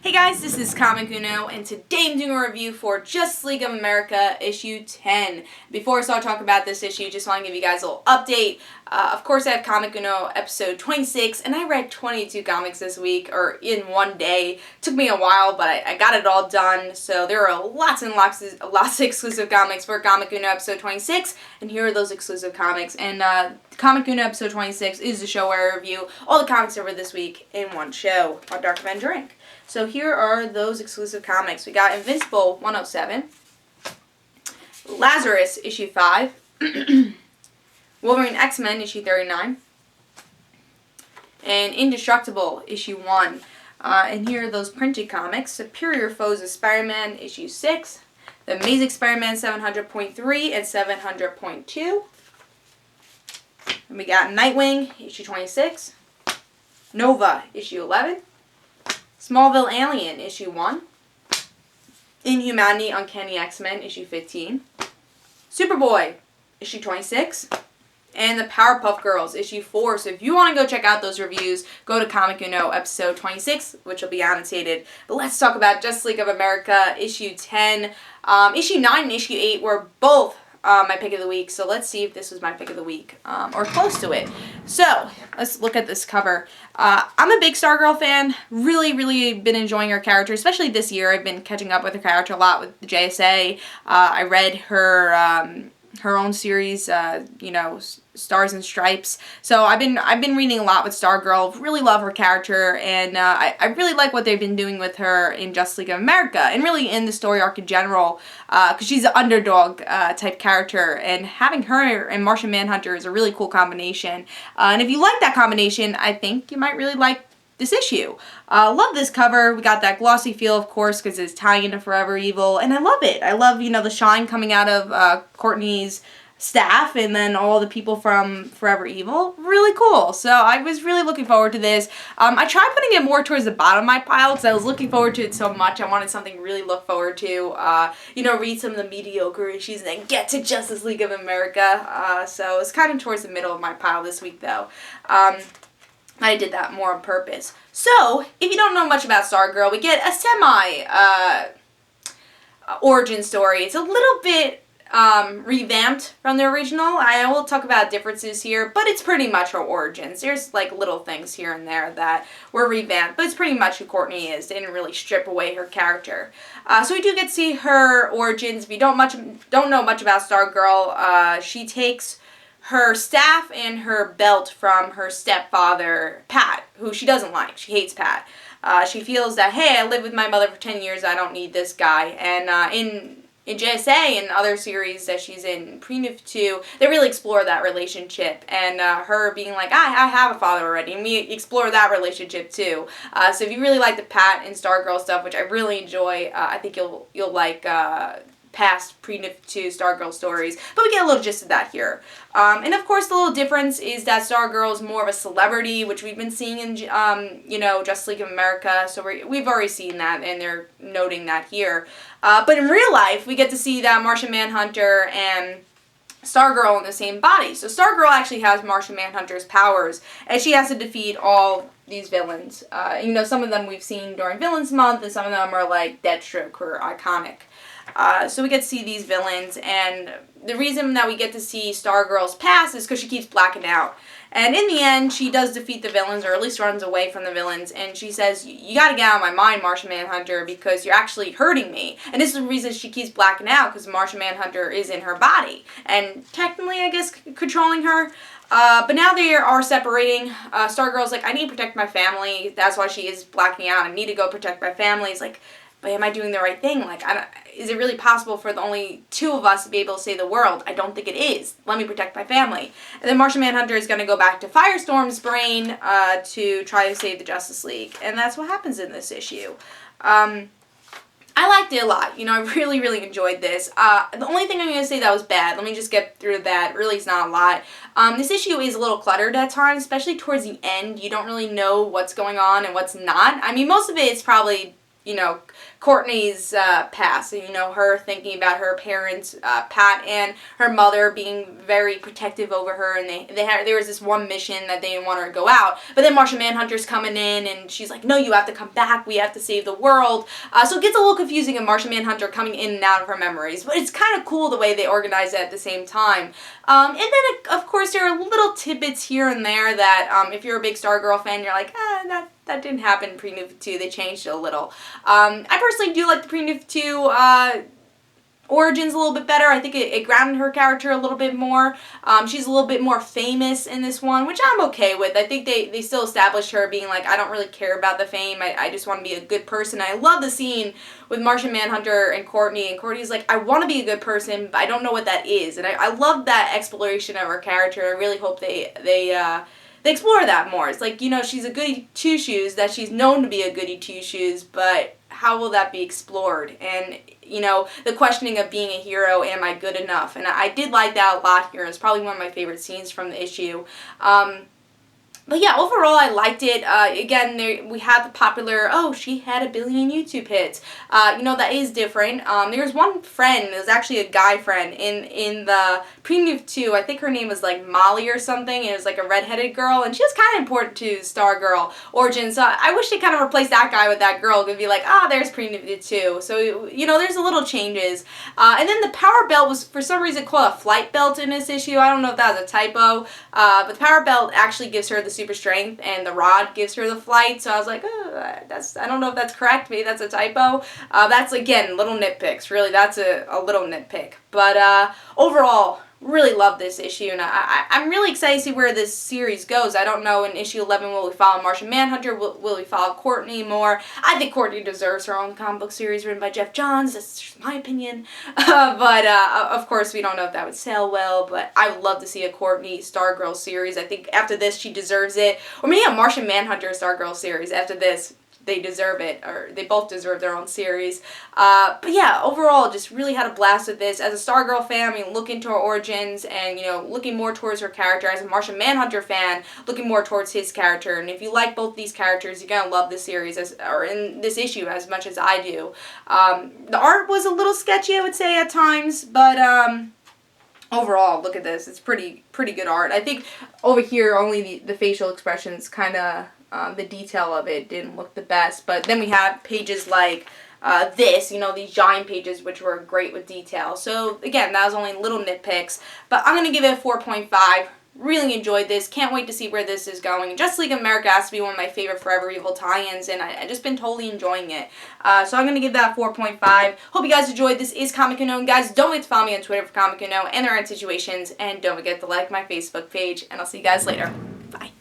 Hey guys, this is Comic Uno, and today I'm doing a review for Justice League of America issue 10. Before I start talking about this issue, just want to give you guys a little update. Of course, I have Comic Uno episode 26, and I read 22 comics this week, or in one day. It took me a while, but I got it all done. So there are lots and lots of exclusive comics for Comic Uno episode 26, and here are those exclusive comics. And Comic Uno episode 26 is the show where I review all the comics over this week in one show on Dark Avenger Inc. So here are those exclusive comics. We got Invincible 107, Lazarus issue 5, Wolverine X-Men issue 39, and Indestructible issue 1. And here are those printed comics. Superior Foes of Spider-Man issue 6, The Amazing Spider-Man 700.3 and 700.2. And we got Nightwing issue 26, Nova issue 11, Smallville Alien, issue 1. Inhumanity Uncanny X-Men, issue 15. Superboy, issue 26. And the Powerpuff Girls, issue 4. So if you want to go check out those reviews, go to Comic Uno episode 26, which will be annotated. But let's talk about Justice League of America, issue 10. Issue 9 and issue 8 were both my pick of the week, so let's see if this was my pick of the week, or close to it. So, let's look at this cover. I'm a big Stargirl fan, really been enjoying her character, especially this year. I've been catching up with her character a lot with the JSA. I read her own series, Stars and Stripes. So I've been reading a lot with Stargirl. Really love her character, and I really like what they've been doing with her in Justice League of America, and really in the story arc in general, because she's an underdog type character, and having her and Martian Manhunter is a really cool combination. And if you like that combination, I think you might really like this issue. Love this cover. We got that glossy feel, of course, because it's tying into Forever Evil, and I love it. I love, the shine coming out of Courtney's staff, and then all the people from Forever Evil. Really cool. So I was really looking forward to this. I tried putting it more towards the bottom of my pile because I was looking forward to it so much. I wanted something to really look forward to. Read some of the mediocre issues and then get to Justice League of America. So it's kind of towards the middle of my pile this week, though. I did that more on purpose. So, if you don't know much about Stargirl, we get a origin story. It's a little bit revamped from the original. I will talk about differences here, but it's pretty much her origins. There's like little things here and there that were revamped, but it's pretty much who Courtney is. They didn't really strip away her character. So we do get to see her origins. If you don't know much about Stargirl, she takes her staff and her belt from her stepfather, Pat, who she doesn't like. She hates Pat. She feels that, hey, I lived with my mother for 10 years, I don't need this guy. And in JSA and other series that she's in, Pre-Nuke 2, they really explore that relationship. And her being like, I have a father already. And we explore that relationship too. So if you really like the Pat and Stargirl stuff, which I really enjoy, I think you'll like past Pre-Nuke 2 Stargirl stories, but we get a little gist of that here. And of course, the little difference is that Stargirl is more of a celebrity, which we've been seeing in, Justice League of America, so we've already seen that, and they're noting that here. But in real life, we get to see that Martian Manhunter and Stargirl in the same body. So Stargirl actually has Martian Manhunter's powers, and she has to defeat all these villains. Some of them we've seen during Villains Month, and some of them are like Deathstroke, who are iconic. So we get to see these villains, and the reason that we get to see Stargirl's past is because she keeps blacking out. And in the end, she does defeat the villains, or at least runs away from the villains, and she says, you gotta get out of my mind, Martian Manhunter, because you're actually hurting me. And this is the reason she keeps blacking out, because Martian Manhunter is in her body, and technically, I guess, controlling her. But now they are separating. Stargirl's like, I need to protect my family. That's why she is blacking out. I need to go protect my family. It's like, but am I doing the right thing? Like, is it really possible for the only two of us to be able to save the world? I don't think it is. Let me protect my family. And then Martian Manhunter is going to go back to Firestorm's brain to try to save the Justice League. And that's what happens in this issue. I liked it a lot. I really enjoyed this. The only thing I'm going to say that was bad, let me just get through that. Really, it's not a lot. This issue is a little cluttered at times, especially towards the end. You don't really know what's going on and what's not. I mean, most of it is probably you know, Courtney's past, and, you know, her thinking about her parents, Pat and her mother, being very protective over her, and there was this one mission that they didn't want her to go out, but then Martian Manhunter's coming in, and she's like, no, you have to come back, we have to save the world. So it gets a little confusing of Martian Manhunter coming in and out of her memories, but it's kind of cool the way they organize it at the same time. And then, of course, there are little tidbits here and there that, if you're a big Stargirl fan, you're like, that didn't happen in Pre-New 52, they changed it a little. I personally do like the Pre-New 52 origins a little bit better. I think it grounded her character a little bit more. She's a little bit more famous in this one, which I'm okay with. I think they still established her being like, I don't really care about the fame, I just want to be a good person. I love the scene with Martian Manhunter and Courtney's like, I want to be a good person, but I don't know what that is. And I love that exploration of her character. I really hope they explore that more. It's like, you know, she's a goody two-shoes, that she's known to be a goody two-shoes, but how will that be explored? And, you know, the questioning of being a hero, am I good enough? And I did like that a lot here. It's probably one of my favorite scenes from the issue. But yeah, overall I liked it. Again, we had the popular, oh, she had 1 billion YouTube hits. You know, that is different. There was one friend, it was actually a guy friend, in the Pre-New 2, I think her name was like Molly or something, and it was like a redheaded girl, and she was kind of important to Stargirl origin, so I wish they kind of replaced that guy with that girl. It could be like, there's Pre-New 2. So, you know, there's a little changes. And then the power belt was, for some reason, called a flight belt in this issue. I don't know if that was a typo, but the power belt actually gives her the super strength, and the rod gives her the flight. So I was like, I don't know if that's correct. Maybe that's a typo. That's, again, little nitpicks. Really, that's a little nitpick. But overall, really love this issue, and I'm really excited to see where this series goes. I don't know, in issue 11, will we follow Martian Manhunter? Will we follow Courtney more? I think Courtney deserves her own comic book series written by Jeff Johns. That's just my opinion. But of course, we don't know if that would sell well, but I would love to see a Courtney Stargirl series. I think after this, she deserves it. Or maybe a Martian Manhunter Stargirl series after this. They deserve it, or they both deserve their own series. But yeah, overall, just really had a blast with this. As a Stargirl fan, I mean, look into her origins and, you know, looking more towards her character. As a Martian Manhunter fan, looking more towards his character. And if you like both these characters, you're gonna love this series, or in this issue, as much as I do. The art was a little sketchy, I would say, at times, but overall, look at this. It's pretty good art. I think over here, only the facial expressions kind of, the detail of it didn't look the best. But then we have pages like this, you know, these giant pages, which were great with detail. So, again, that was only little nitpicks. But I'm going to give it a 4.5. Really enjoyed this. Can't wait to see where this is going. Justice League of America has to be one of my favorite Forever Evil tie-ins, and I just been totally enjoying it. So I'm going to give that a 4.5. Hope you guys enjoyed. This is Comic Unknown. Guys, don't forget to follow me on Twitter for Comic Unknown and their own situations, and don't forget to like my Facebook page, and I'll see you guys later. Bye.